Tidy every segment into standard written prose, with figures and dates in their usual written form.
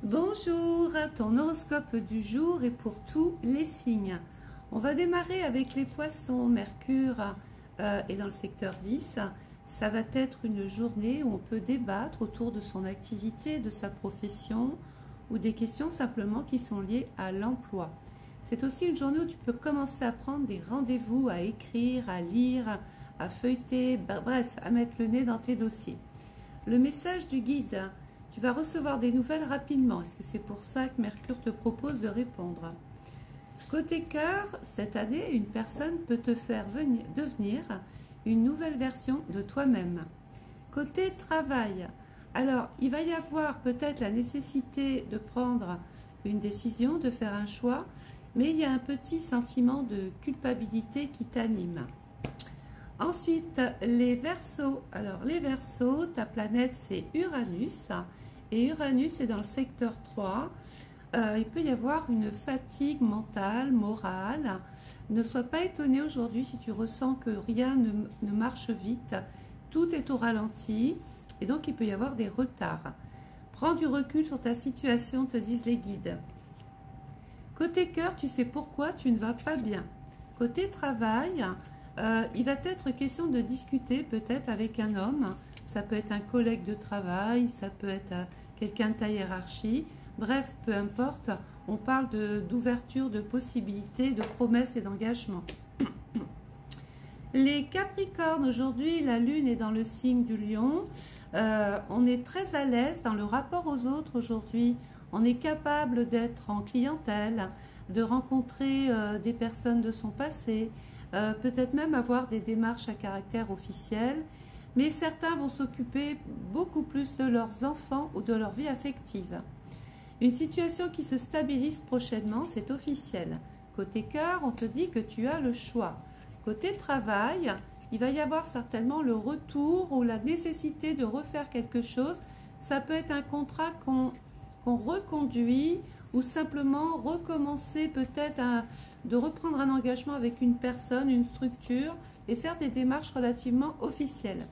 Bonjour, ton horoscope du jour est pour tous les signes. On va démarrer avec les poissons. Mercure est dans le secteur 10. Ça va être une journée où on peut débattre autour de son activité, de sa profession ou des questions simplement qui sont liées à l'emploi. C'est aussi une journée où tu peux commencer à prendre des rendez-vous, à écrire, à lire, à feuilleter, bref, à mettre le nez dans tes dossiers. Le message du guide: tu vas recevoir des nouvelles rapidement. Est-ce que c'est pour ça que Mercure te propose de répondre? Côté cœur, cette année, une personne peut te faire devenir une nouvelle version de toi-même. Côté travail, alors il va y avoir peut-être la nécessité de prendre une décision, de faire un choix, mais il y a un petit sentiment de culpabilité qui t'anime. Ensuite, les Verseaux. Alors, les Verseaux, ta planète, c'est Uranus. Et Uranus est dans le secteur 3. Il peut y avoir une fatigue mentale, morale. Ne sois pas étonné aujourd'hui si tu ressens que rien ne marche vite. Tout est au ralenti. Et donc, il peut y avoir des retards. Prends du recul sur ta situation, te disent les guides. Côté cœur, tu sais pourquoi tu ne vas pas bien. Côté travail, il va être question de discuter peut-être avec un homme. Ça peut être un collègue de travail, ça peut être quelqu'un de ta hiérarchie. Bref, peu importe, on parle d'ouverture, de possibilités, de promesses et d'engagement. Les Capricornes, aujourd'hui, la Lune est dans le signe du Lion. On est très à l'aise dans le rapport aux autres aujourd'hui. On est capable d'être en clientèle, de rencontrer des personnes de son passé, peut-être même avoir des démarches à caractère officiel. Mais certains vont s'occuper beaucoup plus de leurs enfants ou de leur vie affective. Une situation qui se stabilise prochainement, c'est officiel. Côté cœur, on te dit que tu as le choix. Côté travail, il va y avoir certainement le retour ou la nécessité de refaire quelque chose. Ça peut être un contrat qu'on reconduit ou simplement recommencer peut-être de reprendre un engagement avec une personne, une structure et faire des démarches relativement officielles.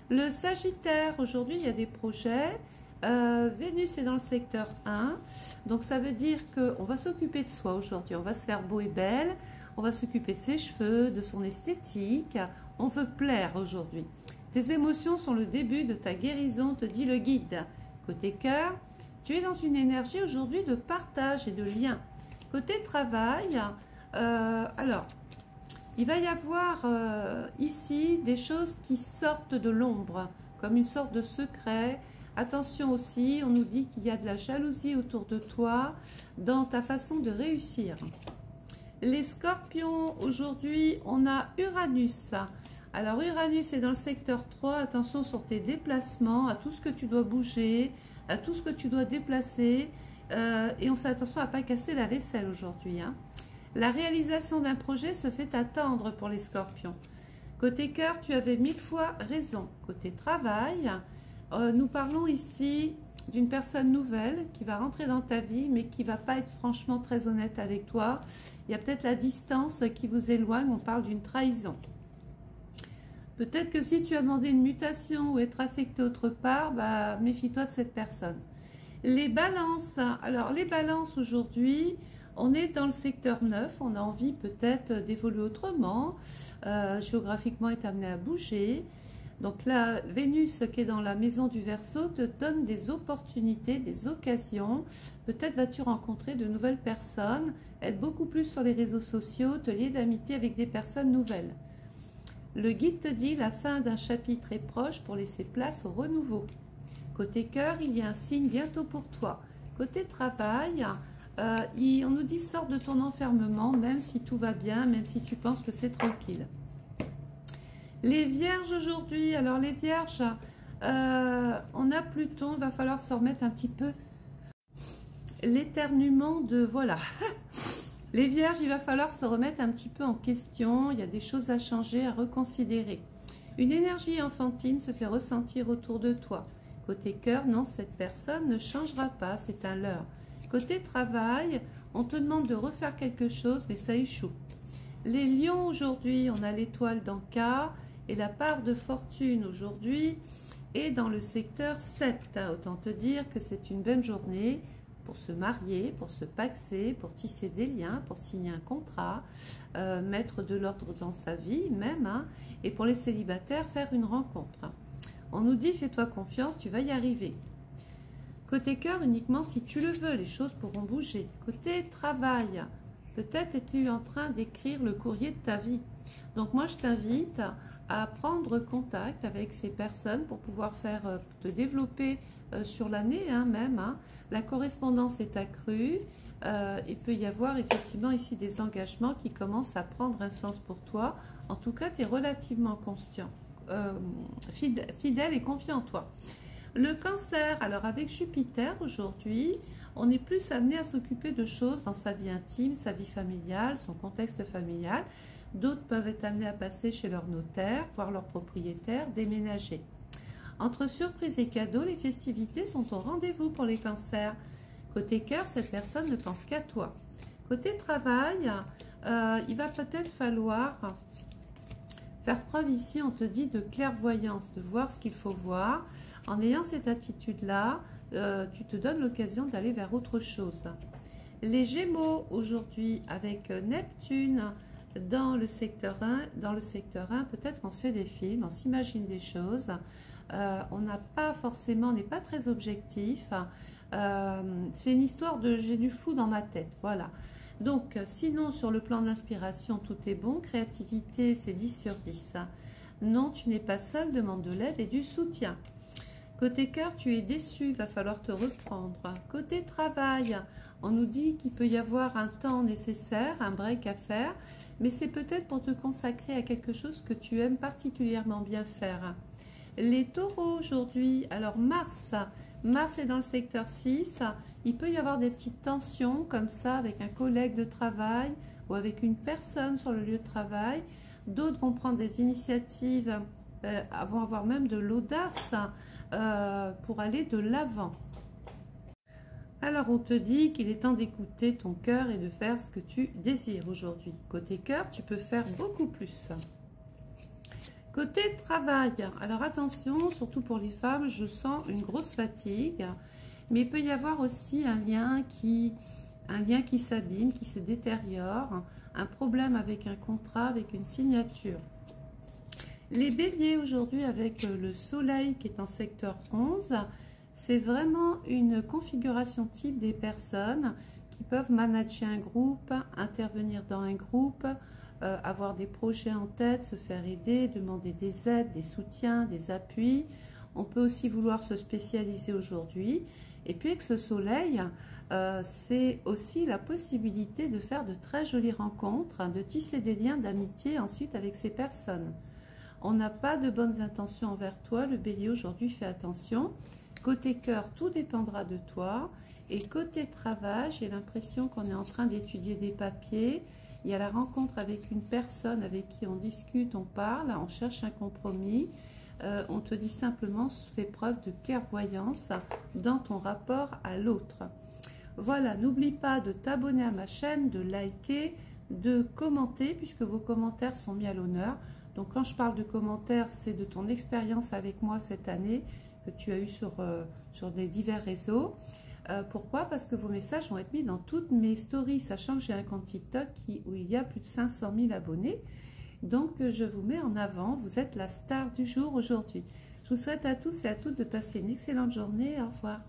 Le Sagittaire, aujourd'hui, il y a des projets. Vénus est dans le secteur 1. Donc, ça veut dire qu'on va s'occuper de soi aujourd'hui. On va se faire beau et belle. On va s'occuper de ses cheveux, de son esthétique. On veut plaire aujourd'hui. Tes émotions sont le début de ta guérison, te dit le guide. Côté cœur, tu es dans une énergie aujourd'hui de partage et de lien. Côté travail, alors, il va y avoir ici des choses qui sortent de l'ombre, comme une sorte de secret. Attention aussi, on nous dit qu'il y a de la jalousie autour de toi dans ta façon de réussir. Les Scorpions, aujourd'hui, on a Uranus. Alors, Uranus est dans le secteur 3. Attention sur tes déplacements, à tout ce que tu dois bouger, à tout ce que tu dois déplacer. Et on fait attention à ne pas casser la vaisselle aujourd'hui, hein. La réalisation d'un projet se fait attendre pour les Scorpions. Côté cœur, tu avais 1000 fois raison. Côté travail, nous parlons ici d'une personne nouvelle qui va rentrer dans ta vie, mais qui ne va pas être franchement très honnête avec toi. Il y a peut-être la distance qui vous éloigne, on parle d'une trahison. Peut-être que si tu as demandé une mutation ou être affecté autre part, bah, méfie-toi de cette personne. Les balances, alors les balances aujourd'hui, on est dans le secteur 9, on a envie peut-être d'évoluer autrement, géographiquement est amené à bouger. Donc la Vénus qui est dans la maison du Verseau te donne des opportunités, des occasions. Peut-être vas-tu rencontrer de nouvelles personnes, être beaucoup plus sur les réseaux sociaux, te lier d'amitié avec des personnes nouvelles. Le guide te dit la fin d'un chapitre est proche pour laisser place au renouveau. Côté cœur, il y a un signe bientôt pour toi. Côté travail, on nous dit sors de ton enfermement, même si tout va bien, même si tu penses que c'est tranquille. Les Vierges aujourd'hui, alors les Vierges, on a Pluton, il va falloir se remettre un petit peu l'éternuement de, voilà. Les Vierges, il va falloir se remettre un petit peu en question, il y a des choses à changer, à reconsidérer. Une énergie enfantine se fait ressentir autour de toi. Côté cœur, non, cette personne ne changera pas, c'est un leurre. Côté travail, on te demande de refaire quelque chose, mais ça échoue. Les lions aujourd'hui, on a l'étoile d'Anka et la part de fortune aujourd'hui est dans le secteur 7. Autant te dire que c'est une bonne journée pour se marier, pour se paxer, pour tisser des liens, pour signer un contrat, mettre de l'ordre dans sa vie même, hein, et pour les célibataires, faire une rencontre. On nous dit, fais-toi confiance, tu vas y arriver. Côté cœur, uniquement si tu le veux, les choses pourront bouger. Côté travail, peut-être es-tu en train d'écrire le courrier de ta vie. Donc moi, je t'invite à prendre contact avec ces personnes pour pouvoir faire te développer sur l'année même. Hein. La correspondance est accrue. Il peut y avoir effectivement ici des engagements qui commencent à prendre un sens pour toi. En tout cas, tu es relativement conscient, fidèle et confiant en toi. Le cancer, alors avec Jupiter aujourd'hui, on est plus amené à s'occuper de choses dans sa vie intime, sa vie familiale, son contexte familial. D'autres peuvent être amenés à passer chez leur notaire, voir leur propriétaire, déménager. Entre surprise et cadeaux, les festivités sont au rendez-vous pour les cancers. Côté cœur, cette personne ne pense qu'à toi. Côté travail, il va peut-être falloir faire preuve ici, on te dit, de clairvoyance, de voir ce qu'il faut voir. En ayant cette attitude-là, tu te donnes l'occasion d'aller vers autre chose. Les Gémeaux, aujourd'hui, avec Neptune dans le secteur 1, peut-être qu'on se fait des films, on s'imagine des choses. On n'a pas forcément, on n'est pas très objectif. C'est une histoire de j'ai du flou dans ma tête, voilà. Donc, sinon, sur le plan de l'inspiration, tout est bon. Créativité, c'est 10 sur 10. Non, tu n'es pas seul, demande de l'aide et du soutien. Côté cœur, tu es déçu, il va falloir te reprendre. Côté travail, on nous dit qu'il peut y avoir un temps nécessaire, un break à faire, mais c'est peut-être pour te consacrer à quelque chose que tu aimes particulièrement bien faire. Les taureaux aujourd'hui, alors Mars est dans le secteur 6, il peut y avoir des petites tensions comme ça avec un collègue de travail ou avec une personne sur le lieu de travail. D'autres vont prendre des initiatives, vont avoir même de l'audace pour aller de l'avant. Alors on te dit qu'il est temps d'écouter ton cœur et de faire ce que tu désires aujourd'hui. Côté cœur, tu peux faire beaucoup plus. Côté travail, alors attention, surtout pour les femmes, je sens une grosse fatigue, mais il peut y avoir aussi un lien qui s'abîme, qui se détériore, un problème avec un contrat, avec une signature. Les béliers aujourd'hui avec le soleil qui est en secteur 11, c'est vraiment une configuration type des personnes qui peuvent manager un groupe, intervenir dans un groupe, avoir des projets en tête, se faire aider, demander des aides, des soutiens, des appuis. On peut aussi vouloir se spécialiser aujourd'hui. Et puis avec ce soleil, c'est aussi la possibilité de faire de très jolies rencontres, de tisser des liens d'amitié ensuite avec ces personnes. On n'a pas de bonnes intentions envers toi. Le bélier aujourd'hui, fais attention. Côté cœur, tout dépendra de toi. Et côté travail, j'ai l'impression qu'on est en train d'étudier des papiers. Il y a la rencontre avec une personne avec qui on discute, on parle, on cherche un compromis. On te dit simplement, fais preuve de clairvoyance dans ton rapport à l'autre. Voilà, n'oublie pas de t'abonner à ma chaîne, de liker, de commenter, puisque vos commentaires sont mis à l'honneur. Donc quand je parle de commentaires, c'est de ton expérience avec moi cette année que tu as eu sur des divers réseaux. Pourquoi? Parce que vos messages vont être mis dans toutes mes stories, sachant que j'ai un compte TikTok où il y a plus de 500 000 abonnés. Donc, je vous mets en avant. Vous êtes la star du jour aujourd'hui. Je vous souhaite à tous et à toutes de passer une excellente journée. Au revoir.